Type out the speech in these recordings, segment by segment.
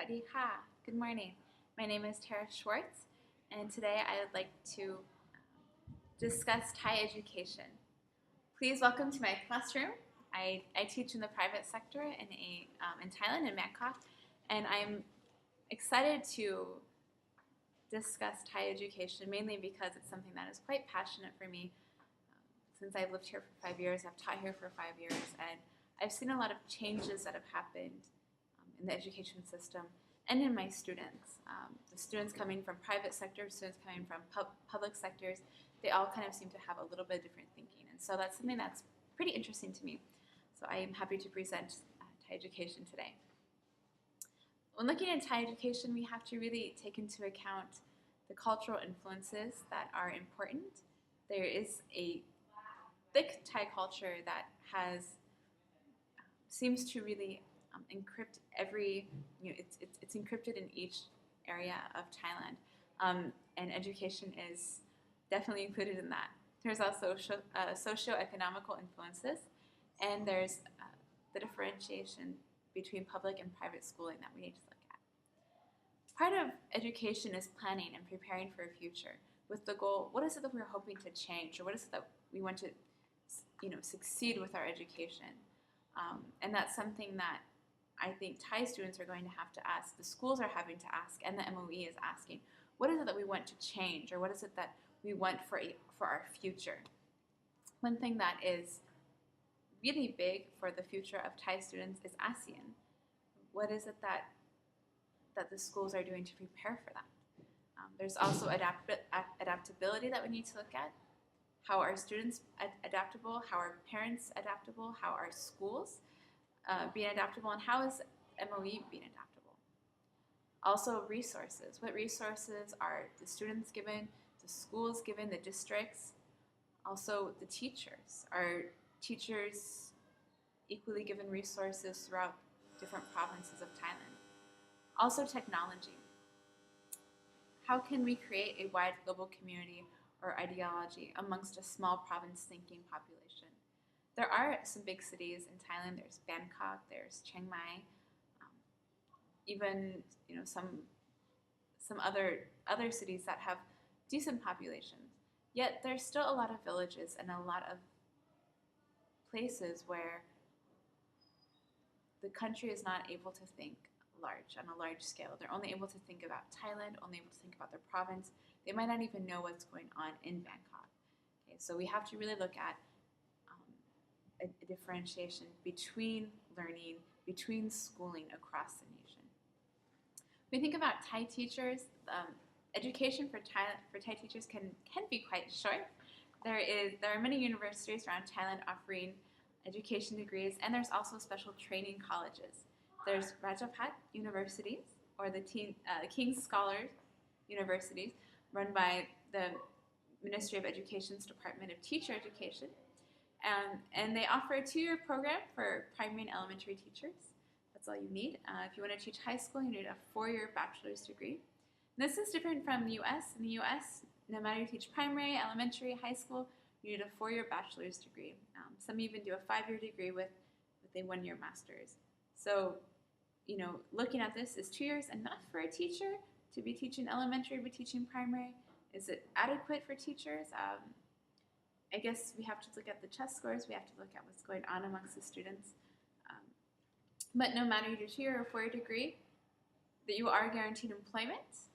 Sawadee-ka. Good morning. My name is Tara Schwartz, and today I would like to discuss Thai education. Please welcome to my classroom. I teach in the private sector in Thailand, in Bangkok, and I'm excited to discuss Thai education mainly because it's something that is quite passionate for me. Since I've lived here for 5 years, I've taught here for 5 years, and I've seen a lot of changes that have happened in the education system and in my students. The students coming from private sectors, students coming from public sectors, they all kind of seem to have a little bit different thinking. And so that's something that's pretty interesting to me. So I am happy to present Thai education today. When looking at Thai education, we have to really take into account the cultural influences that are important. There is a thick Thai culture that seems to really encrypt every, it's encrypted in each area of Thailand, and education is definitely included in that. There's also socio-economical influences, and there's the differentiation between public and private schooling that we need to look at. Part of education is planning and preparing for a future with the goal, what is it that we're hoping to change, or what is it that we want to succeed with our education? And that's something that I think Thai students are going to have to ask, the schools are having to ask, and the MOE is asking, what is it that we want to change, or what is it that we want for our future? One thing that is really big for the future of Thai students is ASEAN. What is it that the schools are doing to prepare for that? There's also adaptability that we need to look at. How are students adaptable? How are parents adaptable? How are schools being adaptable? And how is MOE being adaptable? Also resources. What resources are the students given, the schools given, the districts? Also the teachers. Are teachers equally given resources throughout different provinces of Thailand? Also technology. How can we create a wide global community or ideology amongst a small province-thinking population? There are some big cities in Thailand. There's Bangkok, there's Chiang Mai, even some other cities that have decent populations. Yet there's still a lot of villages and a lot of places where the country is not able to think on a large scale. They're only able to think about Thailand, only able to think about their province. They might not even know what's going on in Bangkok. Okay, so we have to really look at a differentiation between learning, between schooling across the nation. When we think about Thai teachers, education for Thai teachers can be quite short. There are many universities around Thailand offering education degrees, and there's also special training colleges. There's Rajapat universities, or the King's Scholars universities, run by the Ministry of Education's Department of Teacher Education. And they offer a 2-year program for primary and elementary teachers. That's all you need. If you want to teach high school, you need a 4-year bachelor's degree. And this is different from the US. In the US, no matter if you teach primary, elementary, high school, you need a 4-year bachelor's degree. Some even do a 5-year degree with a 1-year master's. So, looking at this, is 2 years enough for a teacher to be teaching elementary, to be teaching primary? Is it adequate for teachers? I guess we have to look at the test scores. We have to look at what's going on amongst the students. But no matter you do 2-year or 4-year degree, that you are guaranteed employment.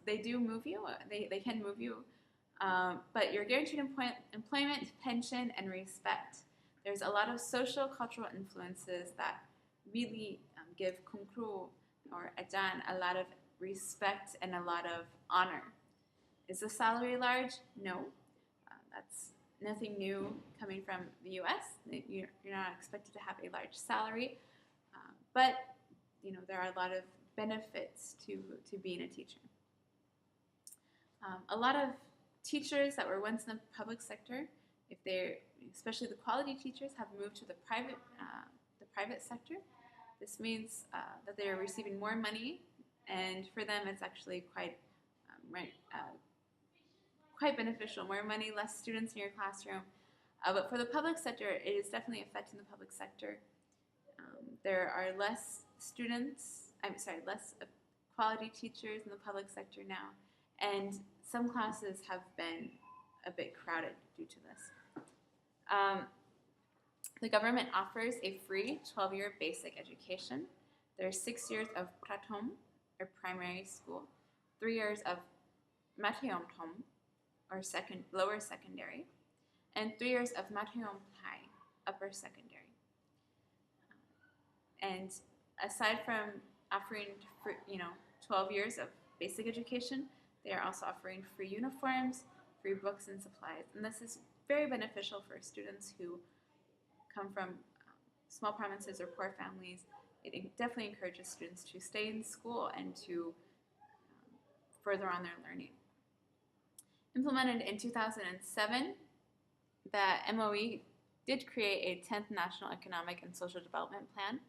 They do move you. They can move you. But you're guaranteed employment, pension, and respect. There's a lot of social, cultural influences that really give kunkru or ajan a lot of respect and a lot of honor. Is the salary large? No. That's nothing new coming from the US. You're not expected to have a large salary, but there are a lot of benefits to being a teacher. A lot of teachers that were once in the public sector, especially the quality teachers, have moved to the private sector. This means that they are receiving more money, and for them it's actually quite beneficial. More money, less students in your classroom. But for the public sector, it is definitely affecting the public sector. There are less less quality teachers in the public sector now, and some classes have been a bit crowded due to this. The government offers a free 12-year basic education. There are 6 years of prathom, or primary school, 3 years of madhyam thom, or lower secondary, and 3 years of madhyam thai, upper secondary. And aside from offering 12 years of basic education, they are also offering free uniforms, free books and supplies. And this is very beneficial for students who come from small provinces or poor families. It definitely encourages students to stay in school and to further on their learning. Implemented in 2007, the MOE did create a 10th National Economic and Social Development Plan.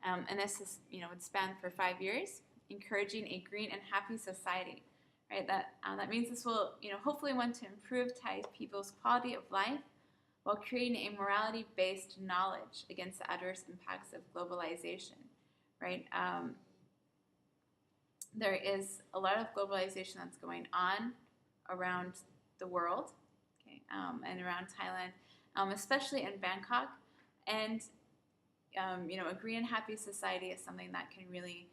And this is, would span for 5 years, encouraging a green and happy society. Right? That means this will, hopefully want to improve Thai people's quality of life while creating a morality-based knowledge against the adverse impacts of globalization. Right? There is a lot of globalization that's going on around the world, okay, and around Thailand, especially in Bangkok, and a green and happy society is something that can really,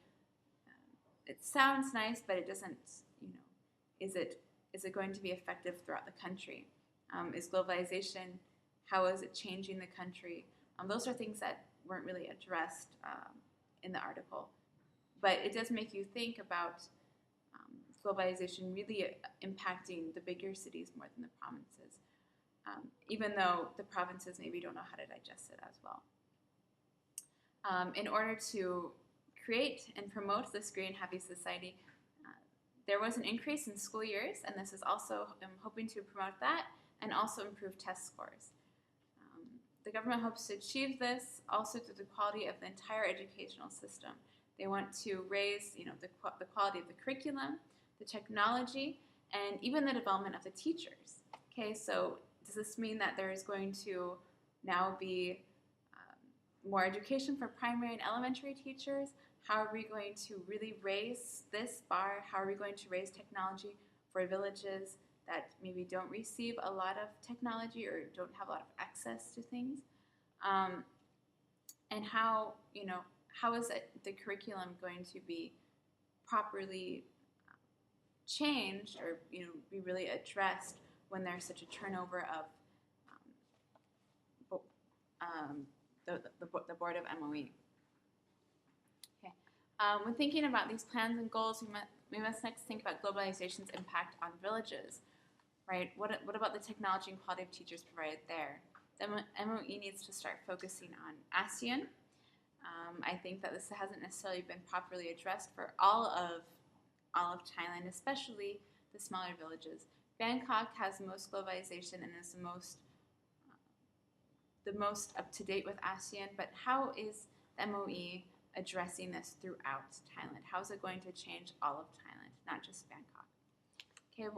it sounds nice, but it doesn't, is it going to be effective throughout the country? Is globalization, how is it changing the country? Those are things that weren't really addressed in the article. But it does make you think about globalization really impacting the bigger cities more than the provinces, even though the provinces maybe don't know how to digest it as well. In order to create and promote this green and happy society, there was an increase in school years, and this is also hoping to promote that and also improve test scores. The government hopes to achieve this also through the quality of the entire educational system. They want to raise, the quality of the curriculum, the technology, and even the development of the teachers. Okay, so does this mean that there is going to now be more education for primary and elementary teachers? How are we going to really raise this bar? How are we going to raise technology for villages that maybe don't receive a lot of technology or don't have a lot of access to things? And how is the curriculum going to be properly changed or be really addressed when there's such a turnover of the board of MOE? Okay. When thinking about these plans and goals, we must next think about globalization's impact on villages, right? What about the technology and quality of teachers provided there? The MOE needs to start focusing on ASEAN. I think that this hasn't necessarily been properly addressed for all of Thailand, especially the smaller villages. Bangkok has the most globalization and is the most up to date with ASEAN, but how is the MOE addressing this throughout Thailand? How is it going to change all of Thailand, not just Bangkok? Okay.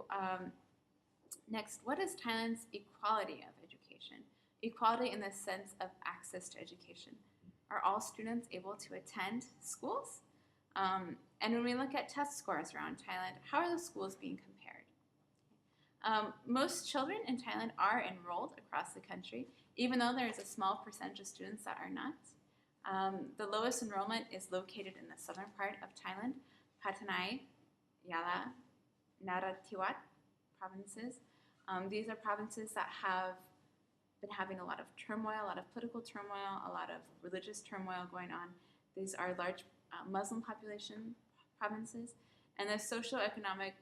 Next, what is Thailand's equality of education? Equality in the sense of access to education. Are all students able to attend schools? And when we look at test scores around Thailand, how are the schools being compared? Most children in Thailand are enrolled across the country, even though there is a small percentage of students that are not. The lowest enrollment is located in the southern part of Thailand, Pattani, Yala, Narathiwat provinces. These are provinces that have been having a lot of turmoil, a lot of political turmoil, a lot of religious turmoil going on. These are large Muslim population provinces, and the socioeconomic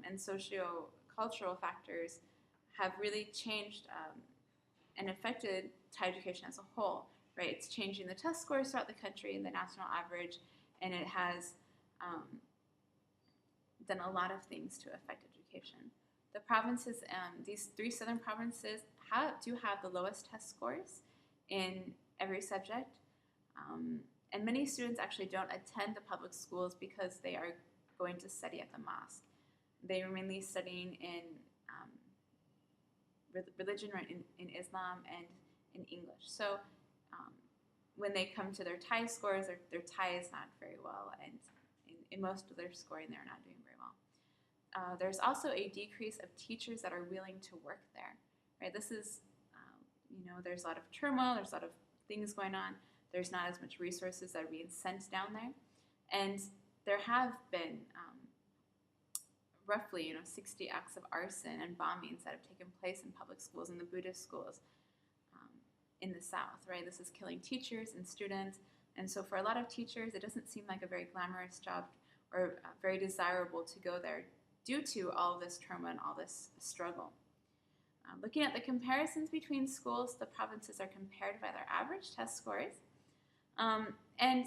and socio-cultural factors have really changed and affected Thai education as a whole. Right? It's changing the test scores throughout the country and the national average, and it has done a lot of things to affect education. The provinces, these 3 southern provinces, do have the lowest test scores in every subject, and many students actually don't attend the public schools because they are going to study at the mosque. They are mainly studying in religion, in Islam, and in English. So when they come to their Thai scores, their Thai is not very well, and in most of their scoring, they're not doing very well. There's also a decrease of teachers that are willing to work there, right? This is, there's a lot of turmoil, there's a lot of things going on. There's not as much resources that are being sent down there, and there have been roughly, 60 acts of arson and bombings that have taken place in public schools and the Buddhist schools in the South, right? This is killing teachers and students, and so for a lot of teachers, it doesn't seem like a very glamorous job or very desirable to go there due to all this turmoil and all this struggle. Looking at the comparisons between schools, the provinces are compared by their average test scores. And,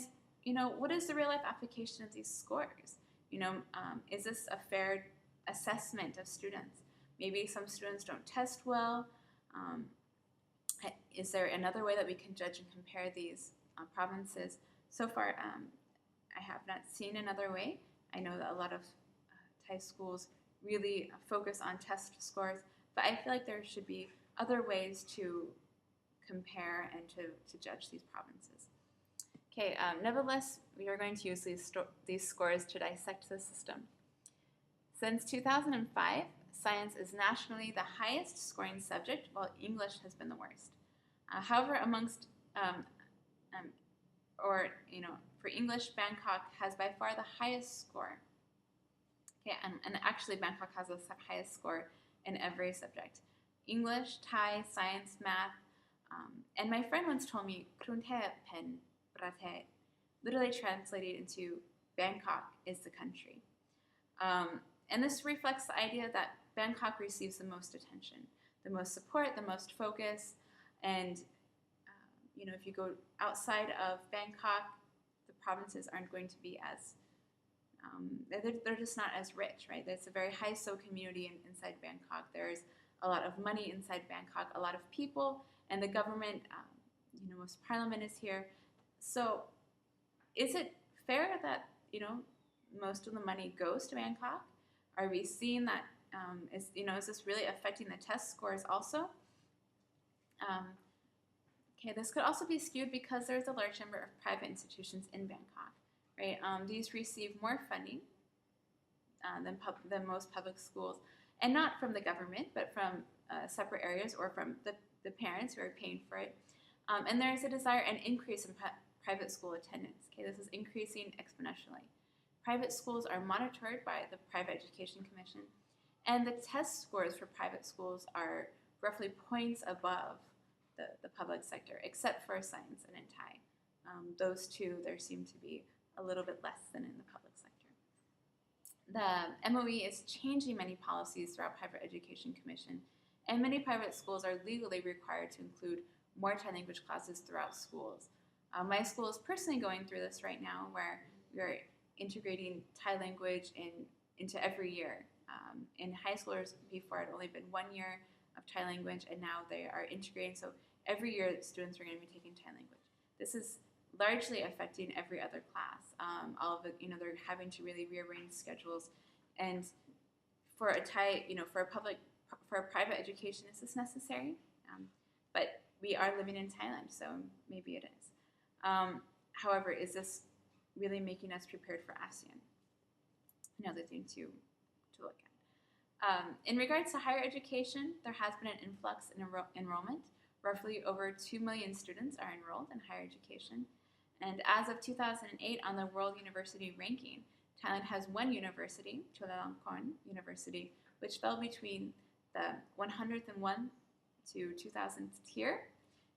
what is the real-life application of these scores? Is this a fair assessment of students? Maybe some students don't test well. Is there another way that we can judge and compare these provinces? So far, I have not seen another way. I know that a lot of Thai schools really focus on test scores, but I feel like there should be other ways to compare and to judge these provinces. Okay, nevertheless, we are going to use these scores to dissect the system. Since 2005, science is nationally the highest scoring subject, while English has been the worst. However, for English, Bangkok has by far the highest score. Okay, and actually Bangkok has the highest score in every subject. English, Thai, science, math, and my friend once told me, Kruntep pen pratet, literally translated into Bangkok is the country. And this reflects the idea that Bangkok receives the most attention, the most support, the most focus, and if you go outside of Bangkok, the provinces aren't going to be as, they're just not as rich, right? There's a very high-so community inside Bangkok. There's a lot of money inside Bangkok, a lot of people, and the government, most parliament is here. So is it fair that, most of the money goes to Bangkok? Are we seeing that, is this really affecting the test scores also? Okay, this could also be skewed because there's a large number of private institutions in Bangkok, right? These receive more funding than most public schools, and not from the government, but from separate areas or from the parents who are paying for it. And there's a desire and increase in private school attendance. Okay, this is increasing exponentially. Private schools are monitored by the Private Education Commission, and the test scores for private schools are roughly points above the public sector, except for science and in Thai. Those two, there seem to be a little bit less than in the public sector. The MOE is changing many policies throughout Private Education Commission, and many private schools are legally required to include more Thai language classes throughout schools. My school is personally going through this right now, where we are integrating Thai language into every year. In high schoolers, before it had only been 1 year of Thai language, and now they are integrating. So every year, students are going to be taking Thai language. This is largely affecting every other class. All of it, they're having to really rearrange schedules. And for a Thai, for a private education, is this necessary? But we are living in Thailand, so maybe it is. However, is this really making us prepared for ASEAN? Another thing to look at. In regards to higher education, there has been an influx in enrollment. Roughly over 2 million students are enrolled in higher education. And as of 2008, on the World University Ranking, Thailand has one university, Chulalongkorn University, which fell between the 101 to 2000th tier.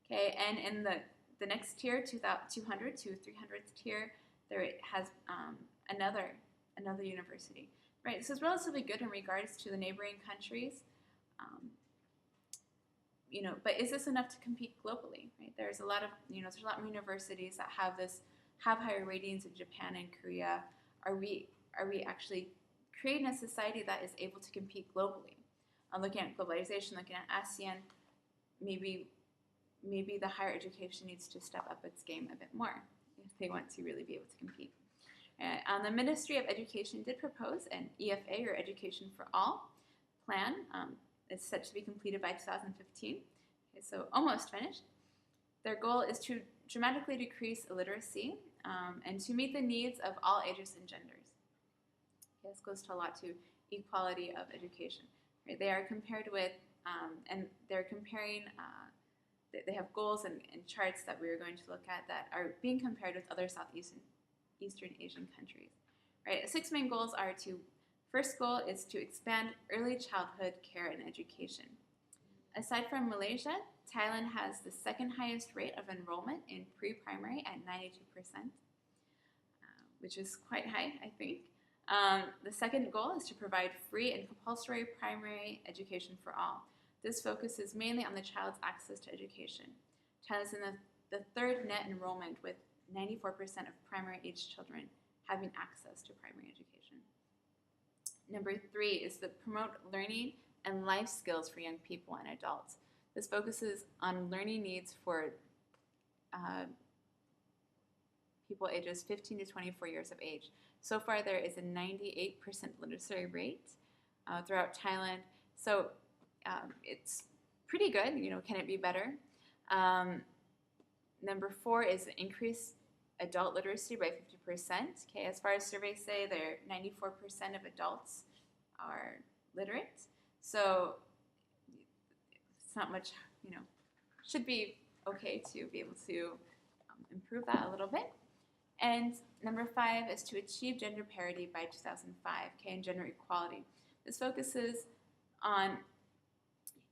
Okay, and in the next tier, 200 to 300th tier, there has another university. Right, this is relatively good in regards to the neighboring countries, but is this enough to compete globally? Right, there's a lot of more universities that have higher ratings in Japan and Korea. Are we actually creating a society that is able to compete globally? Looking at globalization, looking at ASEAN, maybe the higher education needs to step up its game a bit more if they want to really be able to compete. The Ministry of Education did propose an EFA, or Education for All, plan. It's set to be completed by 2015, okay, so almost finished. Their goal is to dramatically decrease illiteracy and to meet the needs of all ages and genders. This goes to a lot to equality of education. Right? They are compared with, and they're comparing, they have goals and charts that we are going to look at that are being compared with other Eastern Asian countries. Right? 6 main goals are to, first goal is to expand early childhood care and education. Aside from Malaysia, Thailand has the second highest rate of enrollment in pre-primary at 92%, which is quite high, I think. The second goal is to provide free and compulsory primary education for all. This focuses mainly on the child's access to education. Thailand is in the third net enrollment with 94% of primary-age children having access to primary education. Number 3 is to promote learning and life skills for young people and adults. This focuses on learning needs for people ages 15 to 24 years of age. So far, there is a 98% literacy rate throughout Thailand. So it's pretty good. Can it be better? Number 4 is increase adult literacy by 50%. Okay, as far as surveys say, 94% of adults are literate. So it's not much, should be okay to be able to improve that a little bit. And number 5 is to achieve gender parity by 2005, okay, and gender equality. This focuses on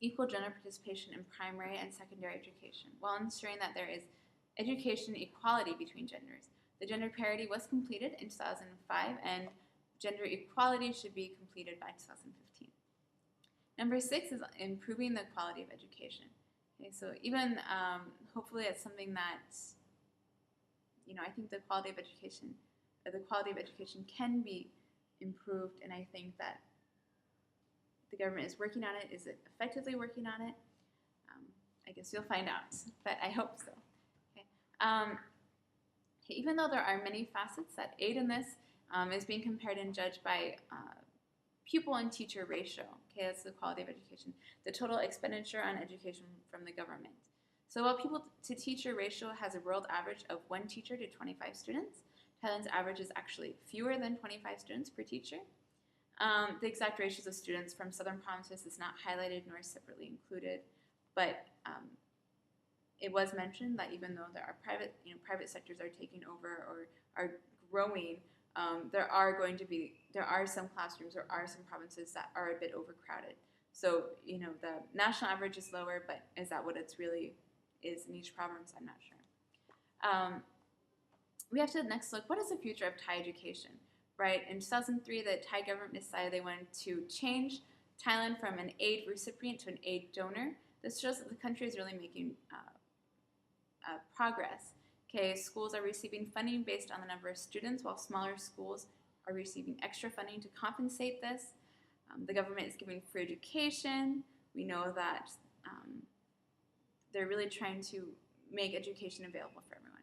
equal gender participation in primary and secondary education while ensuring that there is education equality between genders. The gender parity was completed in 2005, and gender equality should be completed by 2015. Number 6 is improving the quality of education. Okay, so even hopefully it's something that, I think the quality of education can be improved, and I think that the government is working on it. Is it effectively working on it? I guess you'll find out, but I hope so. Even though there are many facets that aid in this, is being compared and judged by pupil and teacher ratio. Okay, that's the quality of education. The total expenditure on education from the government. So while pupil to teacher ratio has a world average of 1 teacher to 25 students, Thailand's average is actually fewer than 25 students per teacher. The exact ratios of students from southern provinces is not highlighted nor separately included, but it was mentioned that even though there are private sectors are taking over or are growing, there are some classrooms, there are some provinces that are a bit overcrowded. So, the national average is lower, but is that what it's really is in each province? I'm not sure. We have to next look, what is the future of Thai education, right? In 2003, the Thai government decided they wanted to change Thailand from an aid recipient to an aid donor. This shows that the country is really making progress. Okay, schools are receiving funding based on the number of students, while smaller schools are receiving extra funding to compensate this. The government is giving free education. We know that they're really trying to make education available for everyone.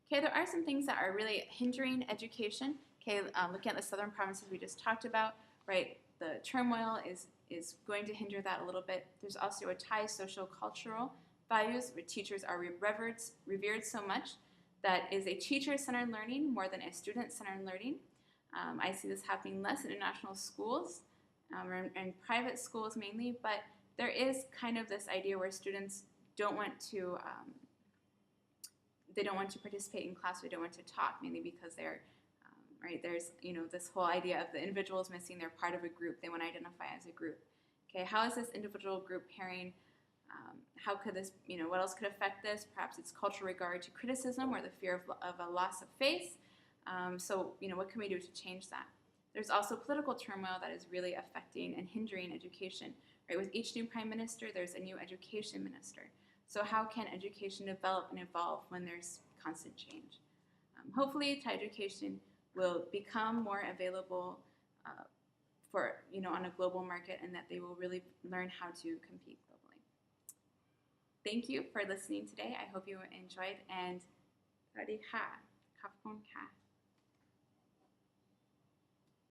Okay, there are some things that are really hindering education. Okay, looking at the southern provinces we just talked about, right? The turmoil is going to hinder that a little bit. There's also a Thai social-cultural values where teachers are revered so much that is a teacher-centered learning more than a student-centered learning. I see this happening less in international schools and private schools mainly, but there is kind of this idea where students don't want to participate in class, they don't want to talk, mainly because they're right, there's this whole idea of the individual is missing, they're part of a group, they want to identify as a group. Okay, how is this individual group pairing? How could this, what else could affect this? Perhaps it's cultural regard to criticism or the fear of a loss of faith. So, what can we do to change that? There's also political turmoil that is really affecting and hindering education. Right? With each new prime minister, there's a new education minister. So how can education develop and evolve when there's constant change? Hopefully, Thai education will become more available for, on a global market, and that they will really learn how to compete globally. Thank you for listening today. I hope you enjoyed, and สวัสดีค่ะขอบคุณค่ะ